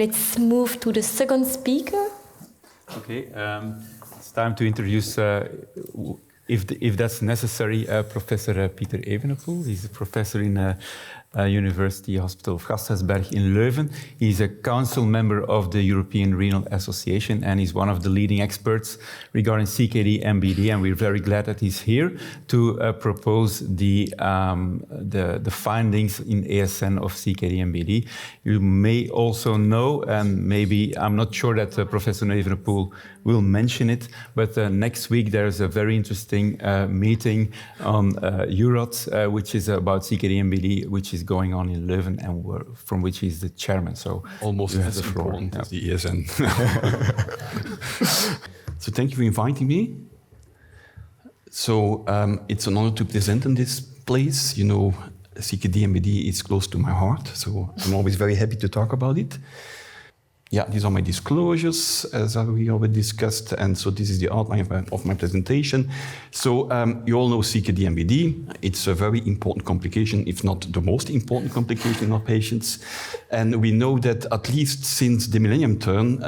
let's move to the second speaker. Okay, it's time to introduce, if that's necessary, Professor Pieter Evenepoel. He's a professor in University Hospital of Gasthuisberg in Leuven. He's a council member of the European Renal Association, and he's one of the leading experts regarding CKD-MBD, and we're very glad that he's here to propose the findings in ASN of CKD-MBD. You may also know, and maybe I'm not sure that Professor Evenepoel will mention it, but next week there's a very interesting meeting on EUROT, which is about CKD-MBD, which is going on in Leuven, and from which he's the chairman. So almost as important as the ASN. So thank you for inviting me. So it's an honor to present in this place. You know, CKD-MBD is close to my heart, so I'm always very happy to talk about it. Yeah, these are my disclosures, as we already discussed, and so this is the outline of my presentation. So you all know CKD-MBD. It's a very important complication, if not the most important complication in our patients. And we know that at least since the millennium turn,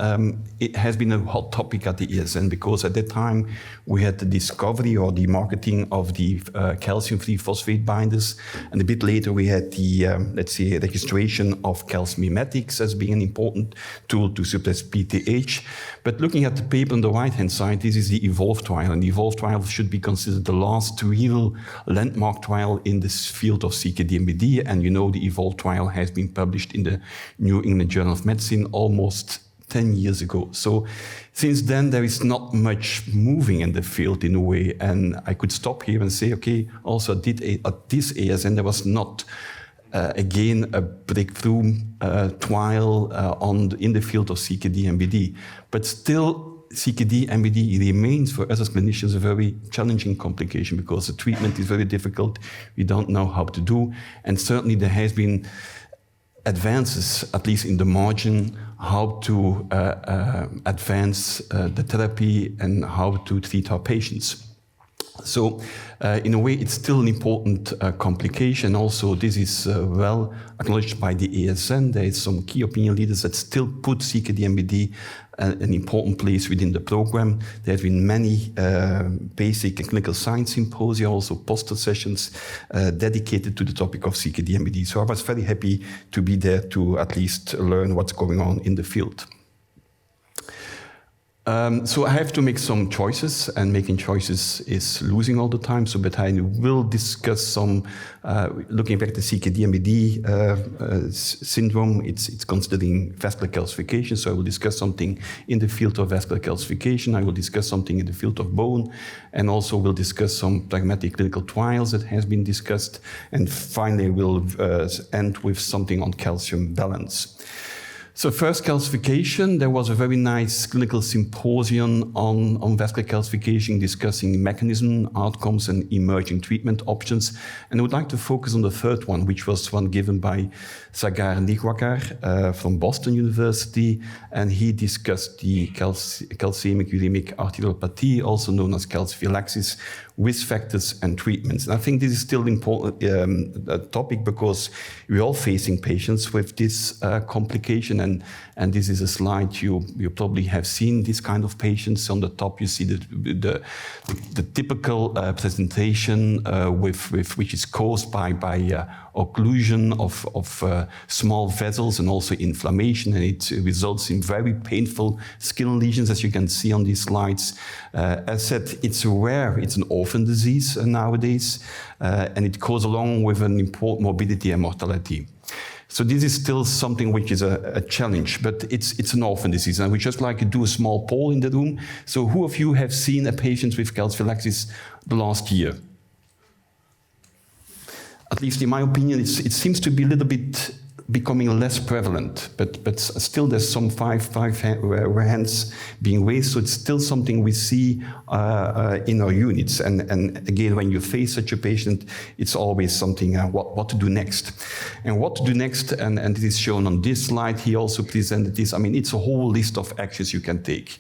it has been a hot topic at the ASN, because at that time we had the discovery or the marketing of the calcium-free phosphate binders, and a bit later we had the, let's say, registration of calcium mimetics as being an important tool to suppress PTH. But looking at the paper on the right-hand side, this is the EVOLVE trial, and the EVOLVE trial should be considered the last real landmark trial in this field of CKD-MBD, and you know the EVOLVE trial has been published in the New England Journal of Medicine almost 10 years ago. So since then, there is not much moving in the field in a way, and I could stop here and say, okay, also at this ASN, there was not again a breakthrough trial in the field of CKD-MBD. But still, CKD-MBD remains for us as clinicians a very challenging complication, because the treatment is very difficult. We don't know how to do, and certainly there has been advances, at least in the margin, how to advance the therapy and how to treat our patients. So, in a way, it's still an important complication. Also, this is well acknowledged by the ASN. There is some key opinion leaders that still put CKD-MBD an important place within the program. There have been many basic and clinical science symposia, also poster sessions dedicated to the topic of CKD-MBD. So I was very happy to be there to at least learn what's going on in the field. So I have to make some choices, and making choices is losing all the time. So, but I will discuss some, looking back at the CKD-MBD syndrome, it's considering vascular calcification. So I will discuss something in the field of vascular calcification. I will discuss something in the field of bone, and also will discuss some pragmatic clinical trials that has been discussed. And finally, we'll end with something on calcium balance. So first, calcification. There was a very nice clinical symposium on vascular calcification, discussing mechanism, outcomes, and emerging treatment options. And I would like to focus on the third one, which was one given by Sagar Nigwakar from Boston University. And he discussed the calcemic uremic arteriolopathy, also known as calciphylaxis, risk factors and treatments. And I think this is still an important topic, because we're all facing patients with this complication. And this is a slide you probably have seen this kind of patients. On the top, you see the typical presentation which is caused by occlusion of small vessels and also inflammation, and it results in very painful skin lesions, as you can see on these slides. As said, it's rare, it's an orphan disease nowadays, and it goes along with an important morbidity and mortality. So this is still something which is a challenge, but it's an orphan disease. And we just like to do a small poll in the room. So who of you have seen a patient with calciphylaxis the last year? At least in my opinion, it seems to be a little bit becoming less prevalent, but still there's some five hands being raised, so it's still something we see in our units. And again, when you face such a patient, it's always something, what to do next. And what to do next, and this is shown on this slide, he also presented this. I mean, it's a whole list of actions you can take.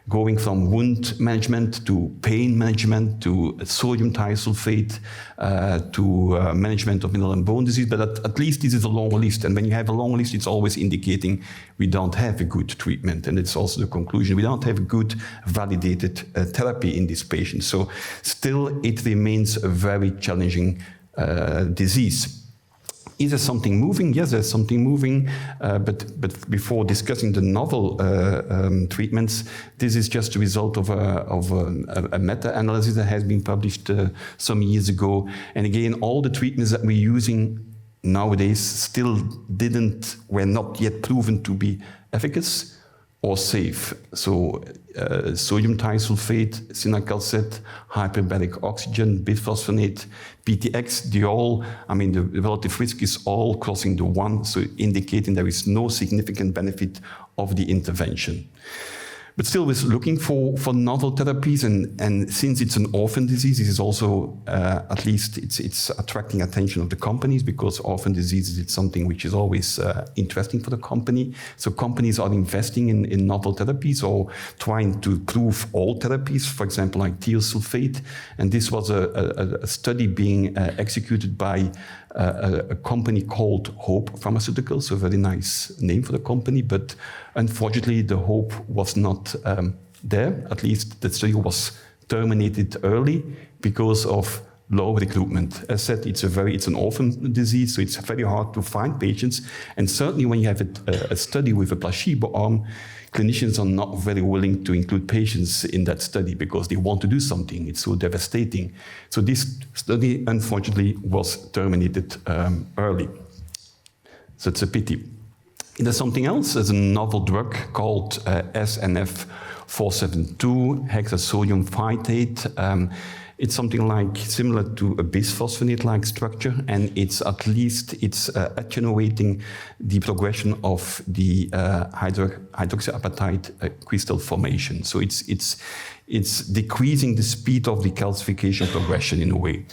going from wound management to pain management to sodium thiosulfate to management of mineral and bone disease. But at least this is a long list. And when you have a long list, it's always indicating we don't have a good treatment. And it's also the conclusion. We don't have a good validated therapy in these patients. So still, it remains a very challenging disease. Is there something moving? Yes, there's something moving. But before discussing the novel treatments, this is just a result of a meta-analysis that has been published some years ago. And again, all the treatments that we're using nowadays still were not yet proven to be efficacious or safe. So sodium thiosulfate, cinacalcet, hyperbaric oxygen, bisphosphonate, PTX, the relative risk is all crossing the 1, so indicating there is no significant benefit of the intervention. But still, we're looking for novel therapies, and since it's an orphan disease, this is also, at least it's attracting attention of the companies, because orphan diseases, it's something which is always interesting for the company. So companies are investing in novel therapies or trying to prove all therapies, for example, like thiosulfate. And this was a study being executed by a company called Hope Pharmaceuticals, a very nice name for the company, but unfortunately the hope was not there. At least the study was terminated early because of low recruitment. As said, it's an orphan disease, so it's very hard to find patients. And certainly when you have a study with a placebo arm, clinicians are not very willing to include patients in that study because they want to do something. It's so devastating. So this study, unfortunately, was terminated early. So it's a pity. There's something else. There's a novel drug called SNF472, hexasodium phytate. It's something like similar to a bisphosphonate-like structure, and it's attenuating the progression of the hydroxyapatite crystal formation. So it's decreasing the speed of the calcification progression in a way.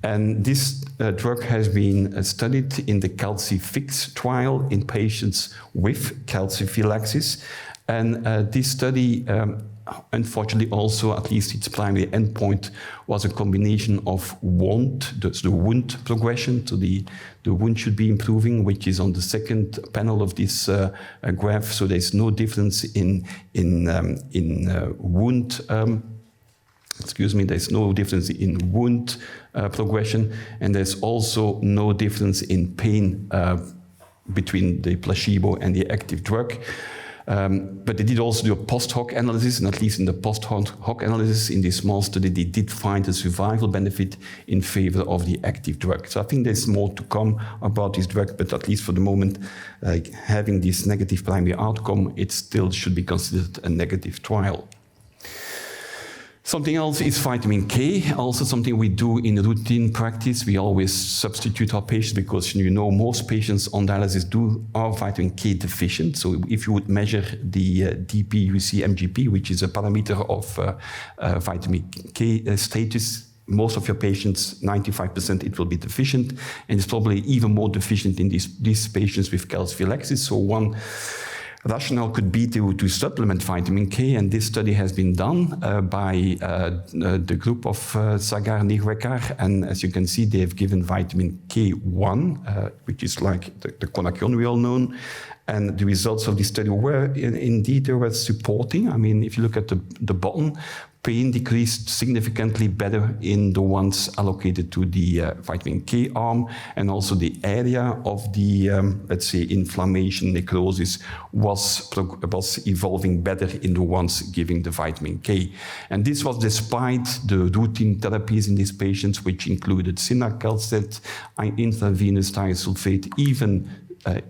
And this drug has been studied in the CalciFix trial in patients with calciphylaxis. And this study, unfortunately, also, at least its primary endpoint, was a combination of the wound progression. So the wound should be improving, which is on the second panel of this graph. So there's no difference in wound. There's no difference in wound progression, and there's also no difference in pain between the placebo and the active drug. But they did also do a post-hoc analysis, and at least in the post-hoc analysis in this small study, they did find a survival benefit in favor of the active drug. So I think there's more to come about this drug, but at least for the moment, having this negative primary outcome, it still should be considered a negative trial. Something else is vitamin K, also something we do in routine practice. We always substitute our patients because most patients on dialysis are vitamin K deficient. So if you would measure the DP-UC-MGP, which is a parameter of vitamin K status, most of your patients, 95%, it will be deficient, and it's probably even more deficient in these patients with calciphylaxis. So one rationale could be to supplement vitamin K, and this study has been done by the group of Sagar Nirwekar, and as you can see, they have given vitamin K1, which is like the quinaquion we all know, and the results of this study were indeed supporting. I mean, if you look at the bottom, pain decreased significantly better in the ones allocated to the vitamin K arm, and also the area of the, let's say, inflammation, necrosis was evolving better in the ones giving the vitamin K. And this was despite the routine therapies in these patients, which included cinacalcet, intravenous thiosulfate, even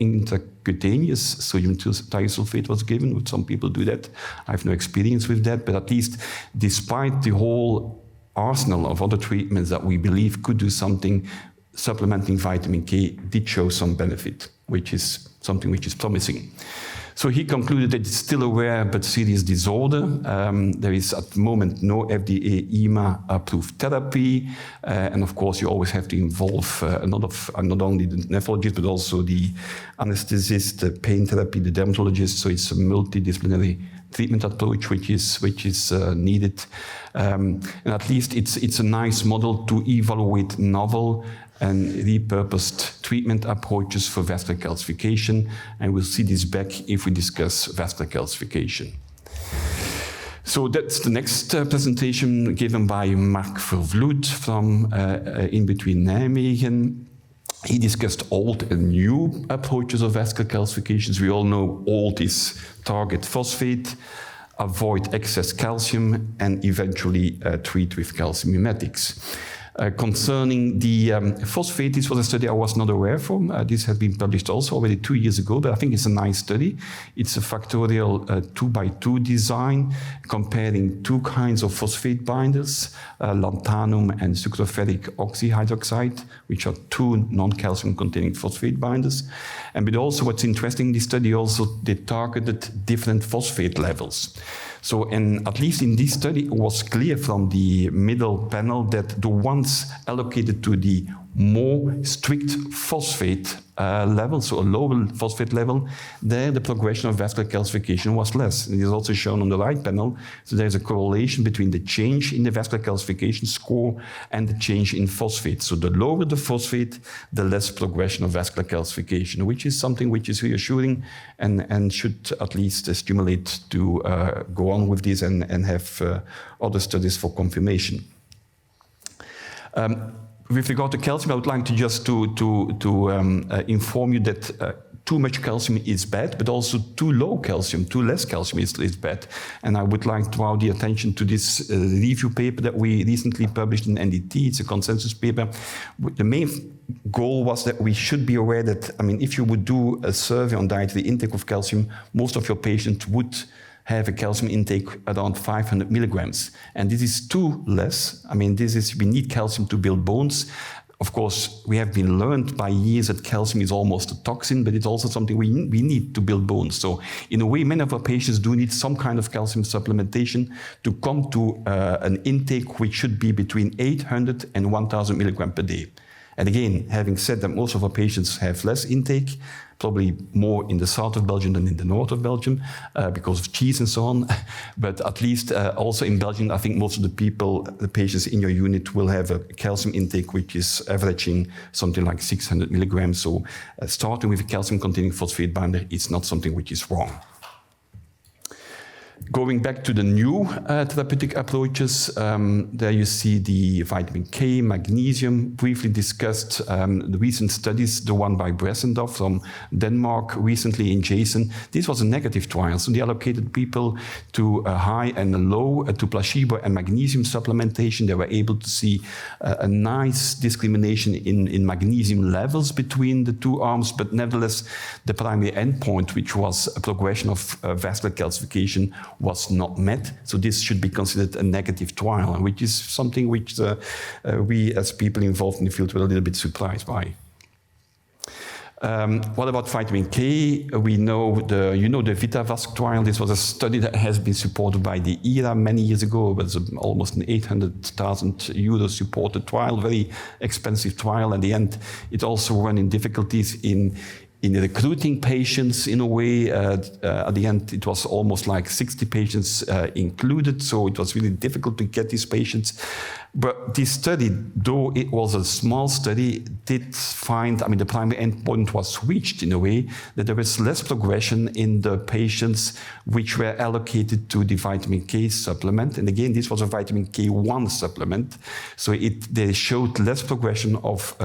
intracutaneous sodium thiosulfate was given. Some people do that. I have no experience with that, but at least despite the whole arsenal of other treatments that we believe could do something, supplementing vitamin K did show some benefit, which is something which is promising. So he concluded that it's still a rare but serious disorder. There is at the moment no FDA EMA approved therapy. And of course, you always have to involve not only the nephrologist, but also the anesthetist, the pain therapy, the dermatologist. So it's a multidisciplinary treatment approach which is needed. And at least it's a nice model to evaluate novel and repurposed treatment approaches for vascular calcification. And we'll see this back if we discuss vascular calcification. So that's the next presentation given by Mark Vervloed from in between Nijmegen. He discussed old and new approaches of vascular calcifications. We all know old is target phosphate, avoid excess calcium, and eventually treat with calcium mimetics. Concerning the phosphate, this was a study I was not aware from. This has been published also already 2 years ago, but I think it's a nice study. It's a factorial 2x2 design comparing two kinds of phosphate binders, lanthanum and sucroferric oxyhydroxide, which are two non-calcium containing phosphate binders. But also what's interesting in this study also, they targeted different phosphate levels. So, at least in this study, it was clear from the middle panel that the ones allocated to the more strict phosphate level, so a lower phosphate level, there the progression of vascular calcification was less. And it is also shown on the right panel. So there's a correlation between the change in the vascular calcification score and the change in phosphate. So the lower the phosphate, the less progression of vascular calcification, which is something which is reassuring and should at least stimulate to go on with this and have other studies for confirmation. With regard to calcium, I would like to just inform you that too much calcium is bad, but also too low calcium, too less calcium is bad. And I would like to draw the attention to this review paper that we recently published in NDT. It's a consensus paper. The main goal was that we should be aware that, if you would do a survey on dietary intake of calcium, most of your patients would have a calcium intake around 500 milligrams. And this is too less. We need calcium to build bones. Of course, we have been learned by years that calcium is almost a toxin, but it's also something we need to build bones. So in a way, many of our patients do need some kind of calcium supplementation to come to an intake which should be between 800 and 1,000 milligrams per day. And again, having said that most of our patients have less intake, probably more in the south of Belgium than in the north of Belgium because of cheese and so on. But at least also in Belgium, I think most of the patients in your unit will have a calcium intake which is averaging something like 600 milligrams. So starting with a calcium-containing phosphate binder is not something which is wrong. Going back to the new therapeutic approaches, there you see the vitamin K, magnesium, briefly discussed the recent studies, the one by Bressendorf from Denmark, recently in Jason. This was a negative trial, so they allocated people to a high and a low, to placebo and magnesium supplementation. They were able to see a nice discrimination in magnesium levels between the two arms, but nevertheless, the primary endpoint, which was a progression of vascular calcification, was not met. So this should be considered a negative trial, which is something which we as people involved in the field were a little bit surprised by. What about vitamin K? We know the VitaVasc trial. This was a study that has been supported by the ERA many years ago. It was almost an 800,000 euro supported trial, very expensive trial. At the end, it also ran in difficulties in recruiting patients in a way. At the end, it was almost like 60 patients included, so it was really difficult to get these patients. But this study, though it was a small study, did find, the primary endpoint was reached in a way that there was less progression in the patients which were allocated to the vitamin K supplement. And again, this was a vitamin K1 supplement. So they showed less progression of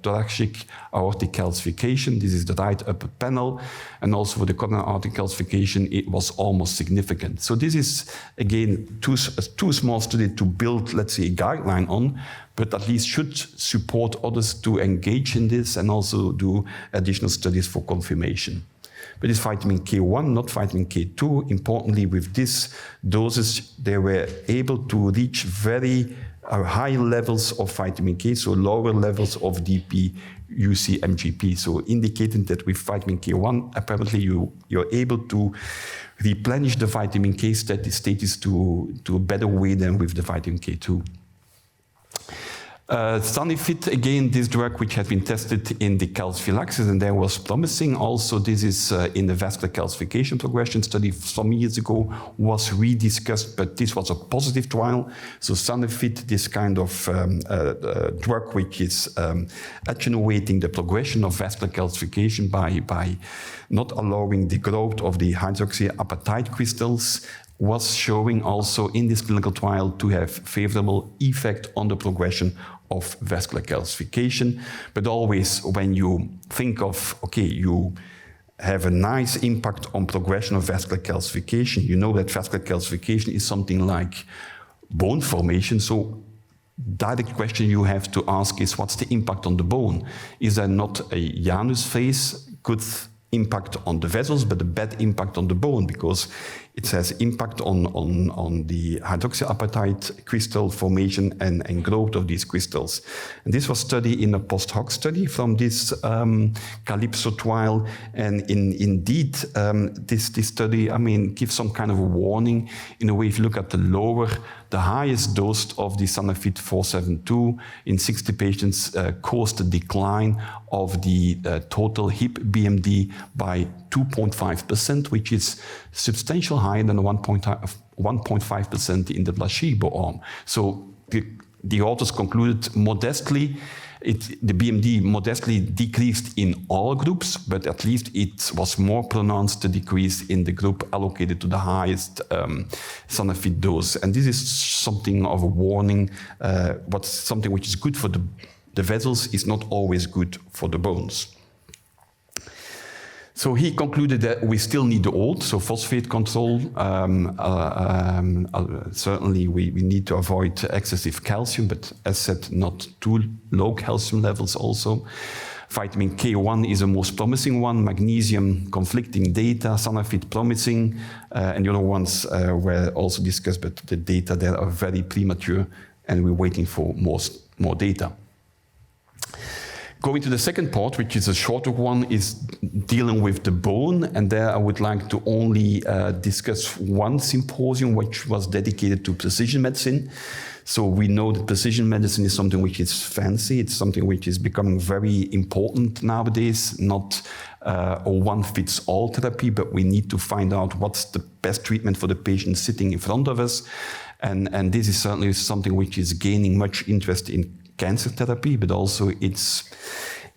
thoracic aortic calcification. This is the right upper panel. And also for the coronary aortic calcification, it was almost significant. So this is, again, too small study to build, let's say, a guideline on, but at least should support others to engage in this and also do additional studies for confirmation. But it's vitamin K1, not vitamin K2. Importantly, with this dosage, they were able to reach very high levels of vitamin K, so lower levels of DP, UC, MGP. So indicating that with vitamin K1, apparently you're able to replenish the vitamin K status to a better way than with the vitamin K2. Sanifit, again, this drug which had been tested in the calciphylaxis and there was promising. Also, this is in the vascular calcification progression study some years ago was rediscussed, but this was a positive trial. So Sanifit, this kind of drug which is attenuating the progression of vascular calcification by not allowing the growth of the hydroxyapatite crystals, was showing also in this clinical trial to have favorable effect on the progression of vascular calcification. But always when you think of, okay, you have a nice impact on progression of vascular calcification, you know that vascular calcification is something like bone formation. So direct question you have to ask is, what's the impact on the bone? Is there not a Janus phase? Good impact on the vessels, but a bad impact on the bone, because it has impact on the hydroxyapatite crystal formation and growth of these crystals. And this was studied in a post hoc study from this Calypso trial. And indeed, this study, gives some kind of a warning. In a way, if you look at the highest dose of the Sanifit 472 in 60 patients caused a decline of the total hip BMD by 2.5%, which is substantially higher than 1.5% in the placebo arm. So the authors concluded modestly, the BMD modestly decreased in all groups, but at least it was more pronounced to decrease in the group allocated to the highest Sanifit dose. And this is something of a warning. But something which is good for the vessels is not always good for the bones. So he concluded that we still need the old, so phosphate control. Certainly we need to avoid excessive calcium, but as said, not too low calcium levels also. Vitamin K1 is the most promising one, magnesium conflicting data, Sanifit promising, and the other ones were also discussed, but the data there are very premature and we're waiting for more data. Going to the second part, which is a shorter one, is dealing with the bone. And there I would like to only discuss one symposium, which was dedicated to precision medicine. So we know that precision medicine is something which is fancy. It's something which is becoming very important nowadays, not a one-fits-all therapy, but we need to find out what's the best treatment for the patient sitting in front of us. And this is certainly something which is gaining much interest in cancer therapy, but also it's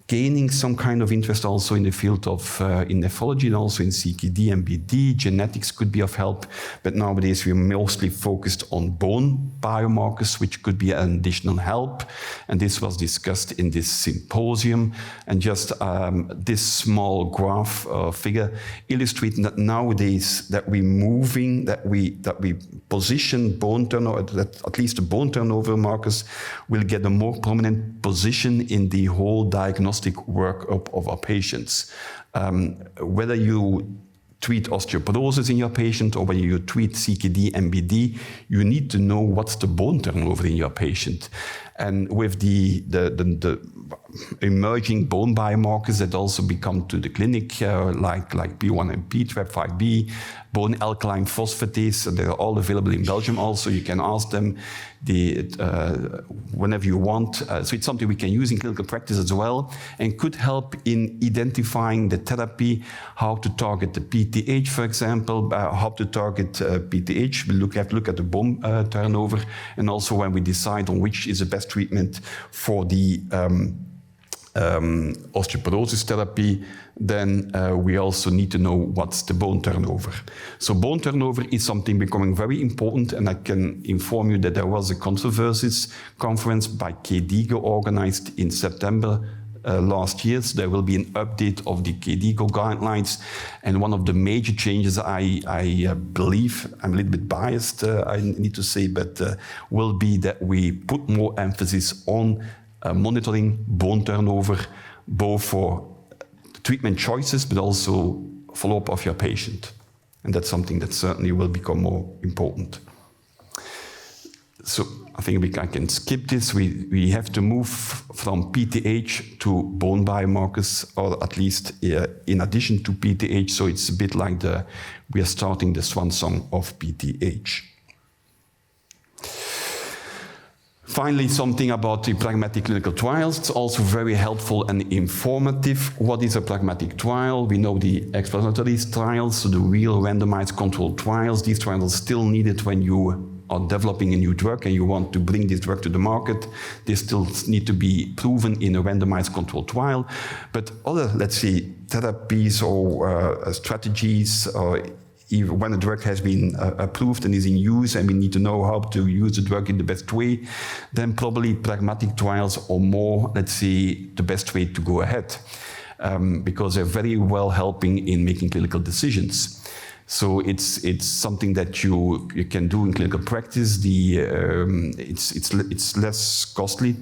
gaining some kind of interest also in the field of in nephrology and also in CKD-MBD. Genetics could be of help, but nowadays we're mostly focused on bone biomarkers, which could be an additional help. And this was discussed in this symposium. And just this small graph figure illustrating that nowadays that we're moving, that we position bone turnover, that at least the bone turnover markers will get a more prominent position in the whole diagnostic workup of our patients. Whether you treat osteoporosis in your patient or whether you treat CKD-MBD, you need to know what's the bone turnover in your patient. And with the emerging bone biomarkers that also become to the clinic, like P1NP, TREP5B, bone alkaline phosphatase, they're all available in Belgium also. You can ask them whenever you want. So it's something we can use in clinical practice as well and could help in identifying the therapy, how to target the PTH, for example, how to target PTH. We have to look at the bone turnover, and also when we decide on which is the best treatment for the osteoporosis therapy, then we also need to know what's the bone turnover. So bone turnover is something becoming very important, and I can inform you that there was a controversies conference by KDIGO organized in September last year. So there will be an update of the KDIGO guidelines, and one of the major changes I believe, I'm a little bit biased, I need to say, but will be that we put more emphasis on monitoring bone turnover, both for treatment choices, but also follow-up of your patient. And that's something that certainly will become more important. So I think I can skip this. We have to move from PTH to bone biomarkers, or at least in addition to PTH. So it's a bit like we are starting the swan song of PTH. Finally, something about the pragmatic clinical trials. It's also very helpful and informative. What is a pragmatic trial? We know the exploratory trials, so the real randomized controlled trials. These trials are still needed when you are developing a new drug and you want to bring this drug to the market. They still need to be proven in a randomized controlled trial. But other, let's say, therapies or strategies, or even when a drug has been approved and is in use and we need to know how to use the drug in the best way, then probably pragmatic trials are more, let's say, the best way to go ahead, because they're very well helping in making clinical decisions. So it's something that you can do in clinical practice. It's less costly,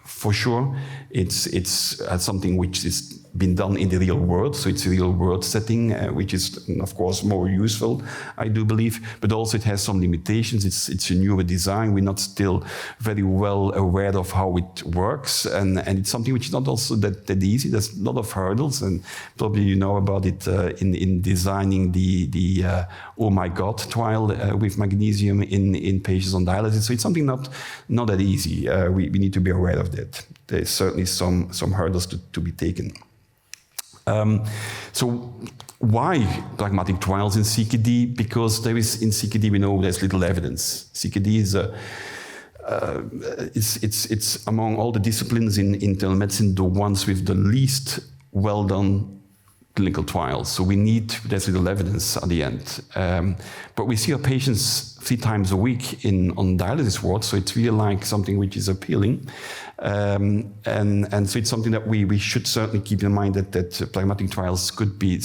for sure. It's something which is been done in the real world, so it's a real world setting, which is of course more useful, I do believe, but also it has some limitations. It's a newer design. We're not still very well aware of how it works, and it's something which is not also that easy. There's a lot of hurdles, and probably you know about it in designing the Oh My God trial with magnesium in patients on dialysis. So it's something not that easy. We need to be aware of that. There's certainly some hurdles to be taken. So why pragmatic trials in CKD? Because there is, in CKD we know there's little evidence. CKD is it's among all the disciplines in internal medicine the ones with the least well done clinical trials. So there's little evidence at the end. But we see our patients 3 times a week on dialysis wards, so it's really like something which is appealing. And so it's something that we should certainly keep in mind that pragmatic trials could be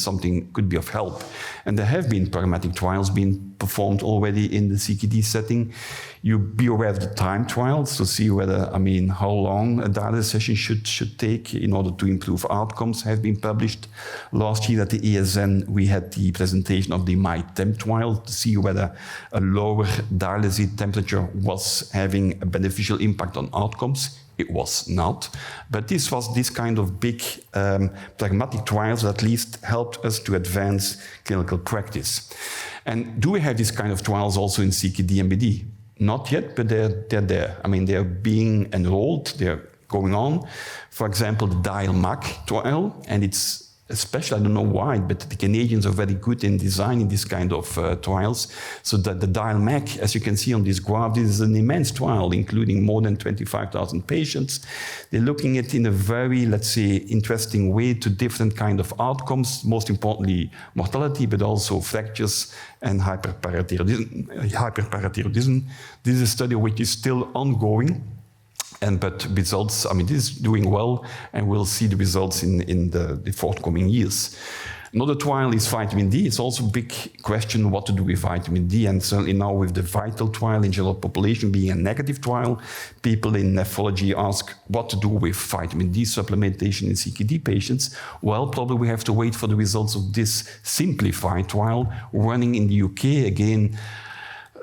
of help. And there have been pragmatic trials being performed already in the CKD setting. You be aware of the time trials to see whether, how long a dialysis session should take in order to improve outcomes have been published. Last year at the ASN, we had the presentation of the MyTemp trial to see whether a lower dialysis temperature was having a beneficial impact on outcomes. It was not. But this kind of big pragmatic trials that at least helped us to advance clinical practice. And do we have these kind of trials also in CKD-MBD? Not yet, but they're there. They're being enrolled, they're going on. For example, the DIAL-MAC trial, and it's especially, I don't know why, but the Canadians are very good in designing this kind of trials. So that the DIAL-MAC, as you can see on this graph, this is an immense trial, including more than 25,000 patients. They're looking at in a very, let's say, interesting way to different kind of outcomes, most importantly mortality, but also fractures and hyperparathyroidism. This is a study which is still ongoing. But results, this is doing well, and we'll see the results in the forthcoming years. Another trial is vitamin D. It's also a big question what to do with vitamin D, and certainly now with the VITAL trial in general population being a negative trial, people in nephrology ask what to do with vitamin D supplementation in CKD patients. Well, probably we have to wait for the results of this simplified trial running in the UK, again,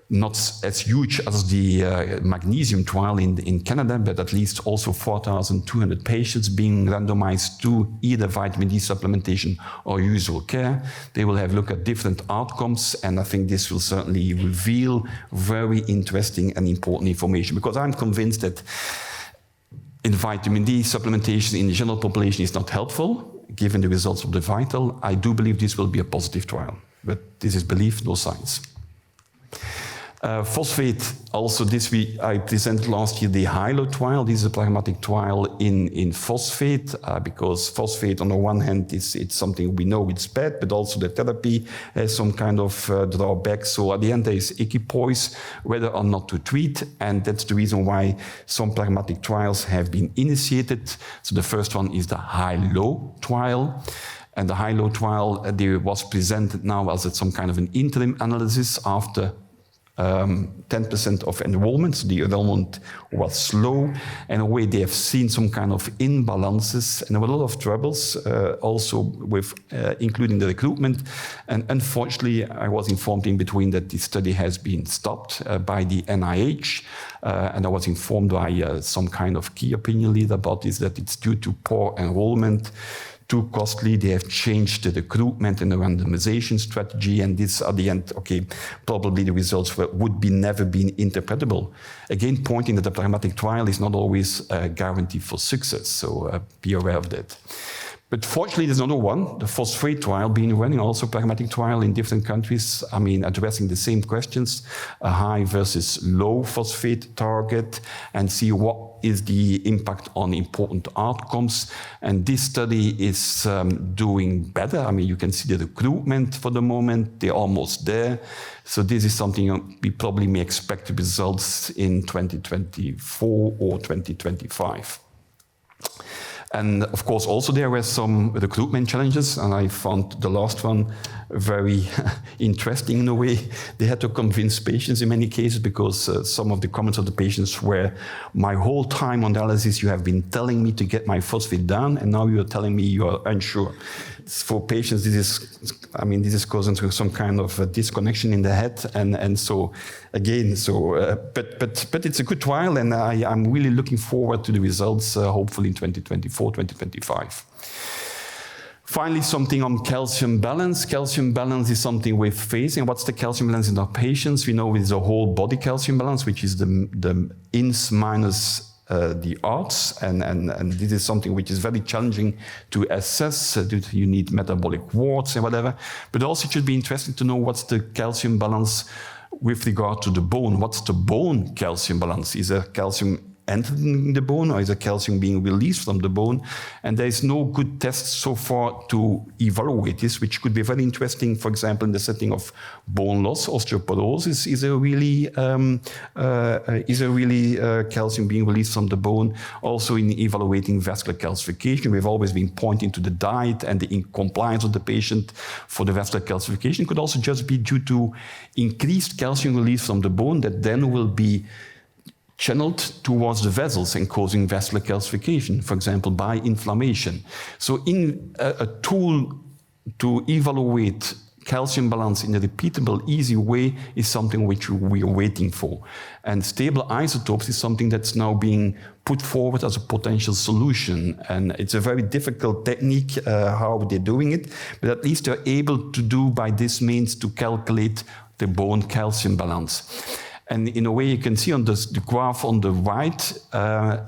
not as huge as the magnesium trial in Canada, but at least also 4,200 patients being randomized to either vitamin D supplementation or usual care. They will have a look at different outcomes, and I think this will certainly reveal very interesting and important information, because I'm convinced that in vitamin D supplementation in the general population is not helpful, given the results of the VITAL. I do believe this will be a positive trial, but this is belief, no science. Phosphate, also I presented last year the HILO trial. This is a pragmatic trial in phosphate, because phosphate on the one hand it's something we know it's bad, but also the therapy has some kind of drawback. So at the end there is equipoise whether or not to treat, and that's the reason why some pragmatic trials have been initiated. So the first one is the HILO trial. And the HILO trial was presented now as some kind of an interim analysis after 10% of enrollment. So the enrollment was slow, and in a way they have seen some kind of imbalances, and there were a lot of troubles also with including the recruitment. And unfortunately, I was informed in between that the study has been stopped by the NIH. and I was informed by some kind of key opinion leader about this, that it's due to poor enrollment, too costly. They have changed the recruitment and the randomization strategy, and this at the end, okay, probably the results would be never been interpretable. Again, pointing that the pragmatic trial is not always a guarantee for success, so be aware of that. But fortunately, there's another one, the phosphate trial being running, also pragmatic trial in different countries. I mean, addressing the same questions, a high versus low phosphate target, and see what is the impact on important outcomes. And this study is doing better. I mean, you can see the recruitment for the moment, they're almost there. So this is something we probably may expect results in 2024 or 2025. And of course, also there were some recruitment challenges, and I found the last one very interesting in a way. They had to convince patients in many cases, because some of the comments of the patients were, my whole time on dialysis you have been telling me to get my phosphate down, and now you are telling me you are unsure. For patients, this is causing some kind of disconnection in the head, and so again, but it's a good trial, and I'm really looking forward to the results, hopefully in 2024, 2025. Finally, something on calcium balance. Calcium balance is something we're facing. What's the calcium balance in our patients? We know it's a whole body calcium balance, which is the ins minus the outs, and this is something which is very challenging to assess. You need metabolic wards and whatever, but also it should be interesting to know what's the calcium balance with regard to the bone. What's the bone calcium balance? Is there calcium entering the bone, or is the calcium being released from the bone? And there is no good test so far to evaluate this, which could be very interesting, for example, in the setting of bone loss, osteoporosis. Is there really calcium being released from the bone? Also in evaluating vascular calcification, we've always been pointing to the diet and the compliance of the patient for the vascular calcification. It could also just be due to increased calcium release from the bone that then will be channeled towards the vessels and causing vascular calcification, for example, by inflammation. So in a tool to evaluate calcium balance in a repeatable, easy way is something which we are waiting for. And stable isotopes is something that's now being put forward as a potential solution. And it's a very difficult technique how they're doing it, but at least they're able to do by this means to calculate the bone calcium balance. And in a way, you can see on the graph on the right,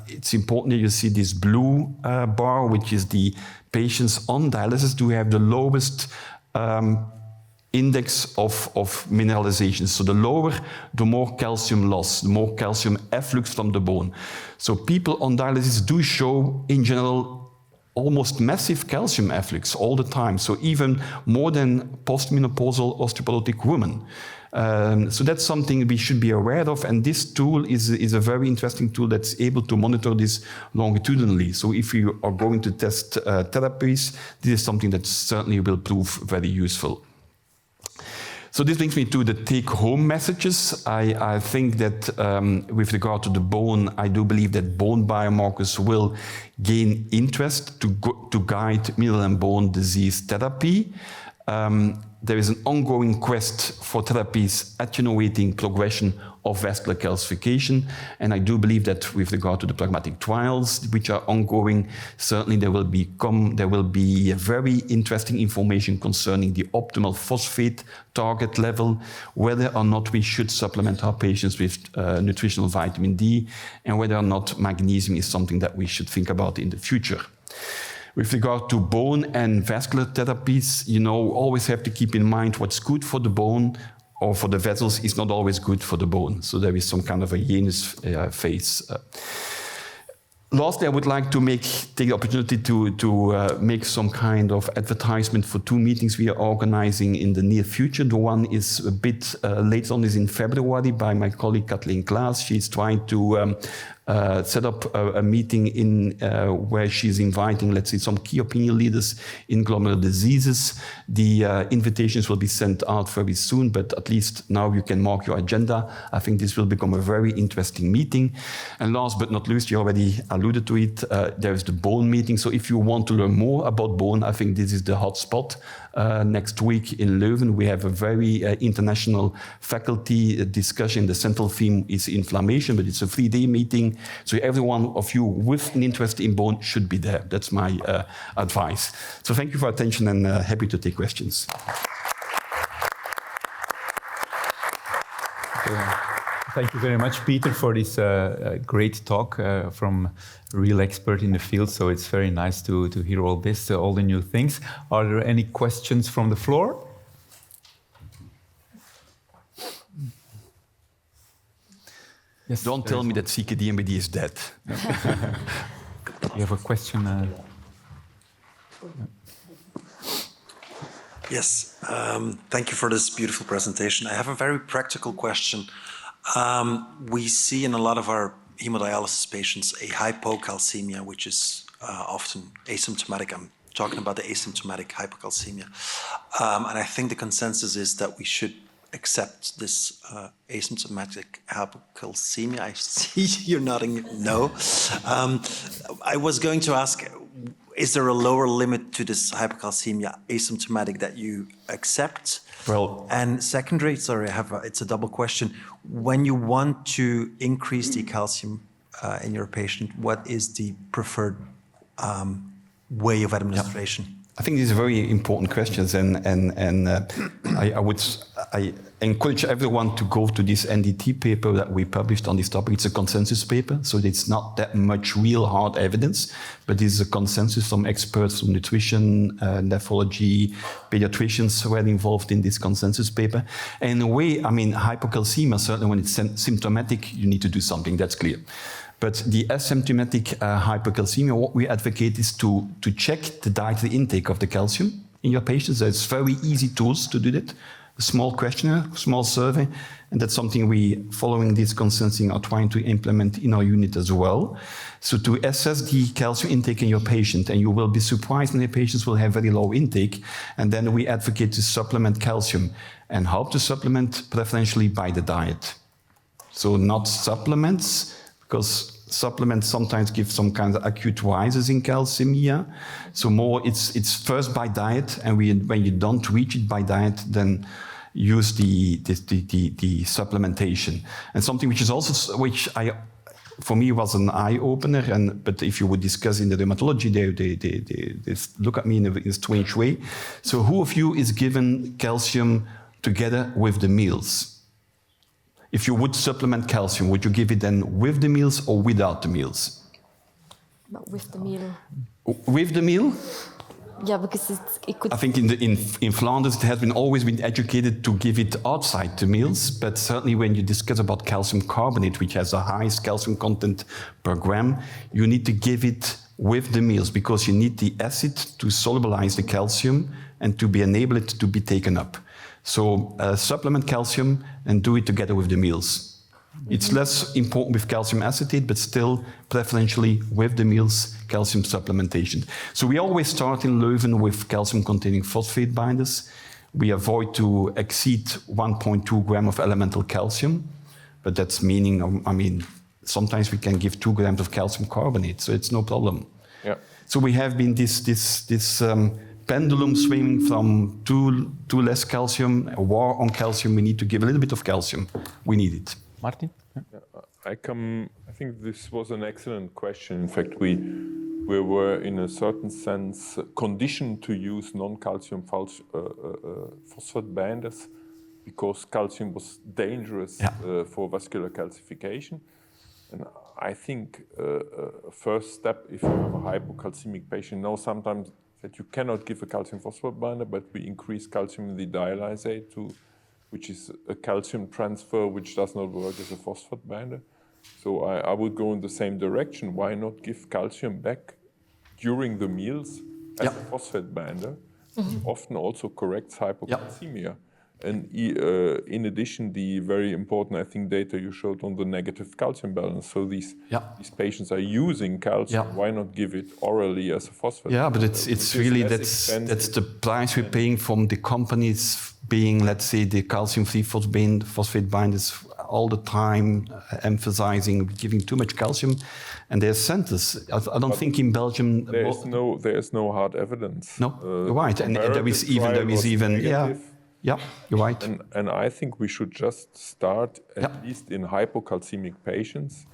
it's important that you see this blue bar, which is the patients on dialysis do have the lowest index of mineralization. So the lower, the more calcium loss, the more calcium efflux from the bone. So people on dialysis do show, in general, almost massive calcium efflux all the time. So even more than postmenopausal osteoporotic women. So that's something we should be aware of, and this tool is a very interesting tool that's able to monitor this longitudinally. So if you are going to test therapies, this is something that certainly will prove very useful. So this brings me to the take-home messages. I think that with regard to the bone, I do believe that bone biomarkers will gain interest to guide mineral and bone disease therapy. There is an ongoing quest for therapies attenuating progression of vascular calcification, and I do believe that with regard to the pragmatic trials which are ongoing, certainly there will be very interesting information concerning the optimal phosphate target level, whether or not we should supplement our patients with nutritional vitamin D, and whether or not magnesium is something that we should think about in the future. With regard to bone and vascular therapies, always have to keep in mind what's good for the bone or for the vessels is not always good for the bone. So there is some kind of a Janus phase. Lastly, I would like to take the opportunity to make some kind of advertisement for two meetings we are organizing in the near future. The one is a bit later on, is in February by my colleague Kathleen Klaas. She's trying to set up a meeting where she's inviting, let's say, some key opinion leaders in glomerular diseases. The invitations will be sent out very soon, but at least now you can mark your agenda. I think this will become a very interesting meeting. And last but not least, you already alluded to it, there is the bone meeting. So if you want to learn more about bone, I think this is the hot spot. Next week in Leuven, we have a very international faculty discussion. The central theme is inflammation, but it's a 3-day meeting. So every one of you with an interest in bone should be there. That's my advice. So thank you for your attention and happy to take questions. Thank you very much, Pieter, for this great talk from a real expert in the field. So it's very nice to hear all this, all the new things. Are there any questions from the floor? Yes, don't tell me that CKD-MBD is dead. You have a question? Yes, thank you for this beautiful presentation. I have a very practical question. We see in a lot of our hemodialysis patients a hypocalcemia, which is often asymptomatic. I'm talking about the asymptomatic hypocalcemia. And I think the consensus is that we should accept this asymptomatic hypocalcemia. I see you're nodding no. I was going to ask, is there a lower limit to this hypocalcemia asymptomatic that you accept? Well, and secondary, sorry, it's a double question. When you want to increase the calcium in your patient, what is the preferred way of administration? Yeah. I think these are very important questions, and I encourage everyone to go to this NDT paper that we published on this topic. It's a consensus paper, so it's not that much real hard evidence, but it's a consensus from experts from nutrition, nephrology, pediatricians who were involved in this consensus paper. And in a way, I mean, hypocalcemia, certainly when it's symptomatic, you need to do something, that's clear. But the asymptomatic hypocalcemia, what we advocate is to check the dietary intake of the calcium in your patients. There's very easy tools to do that. A small questionnaire, small survey, and that's something we, following this consensus, are trying to implement in our unit as well. So to assess the calcium intake in your patient, and you will be surprised when the patients will have very low intake, and then we advocate to supplement calcium, and how to supplement preferentially by the diet. So not supplements, because supplements sometimes give some kind of acute rises in calcemia. So more, it's first by diet, and when you don't reach it by diet, then use the supplementation. And something which is also, for me was an eye opener. But if you would discuss in the rheumatology, they look at me in a strange way. So who of you is given calcium together with the meals? If you would supplement calcium, would you give it then with the meals or without the meals? But with the meal. With the meal? Yeah, because it could... I think in Flanders it has always been educated to give it outside the meals, but certainly when you discuss about calcium carbonate, which has the highest calcium content per gram, you need to give it with the meals because you need the acid to solubilize the calcium and to be enabled to be taken up. So supplement calcium and do it together with the meals. It's less important with calcium acetate, but still preferentially with the meals, calcium supplementation. So we always start in Leuven with calcium-containing phosphate binders. We avoid to exceed 1.2 gram of elemental calcium, but that's meaning, I mean, sometimes we can give 2 grams of calcium carbonate, so it's no problem. Yeah. So we have been this pendulum swinging from too less calcium, a war on calcium. We need to give a little bit of calcium. We need it. Martin? I think this was an excellent question. In fact, we were in a certain sense conditioned to use non-calcium phosphate binders because calcium was dangerous for vascular calcification. And I think a first step, if you have a hypocalcemic patient, now sometimes that you cannot give a calcium phosphate binder, but we increase calcium in the dialysate, which is a calcium transfer which does not work as a phosphate binder. So I would go in the same direction. Why not give calcium back during the meals as a phosphate binder, which often also corrects hypocalcemia. And in addition, the very important, I think, data you showed on the negative calcium balance. So these patients are using calcium. Why not give it orally as a phosphate? Yeah, but it's really that's the price we're paying from the companies being, let's say, the calcium-free phosphate binders all the time, emphasizing giving too much calcium. And there's centers. I don't think in Belgium there's no hard evidence. No, you're right. And there is even yeah, you're right. And I think we should just start at least in hypocalcemic patients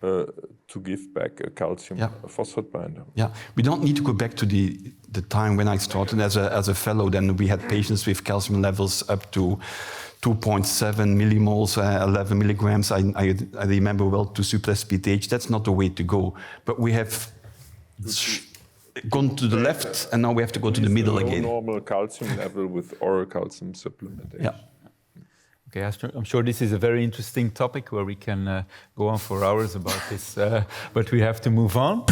to give back a calcium phosphate binder. Yeah, we don't need to go back to the time when I started as a fellow. Then we had patients with calcium levels up to 2.7 millimoles, 11 milligrams. I remember well to suppress PTH. That's not the way to go. But we have gone to the left, and now we have to go to the middle again. Normal calcium level with oral calcium supplementation. Yeah. Okay, I'm sure this is a very interesting topic where we can go on for hours about this, but we have to move on.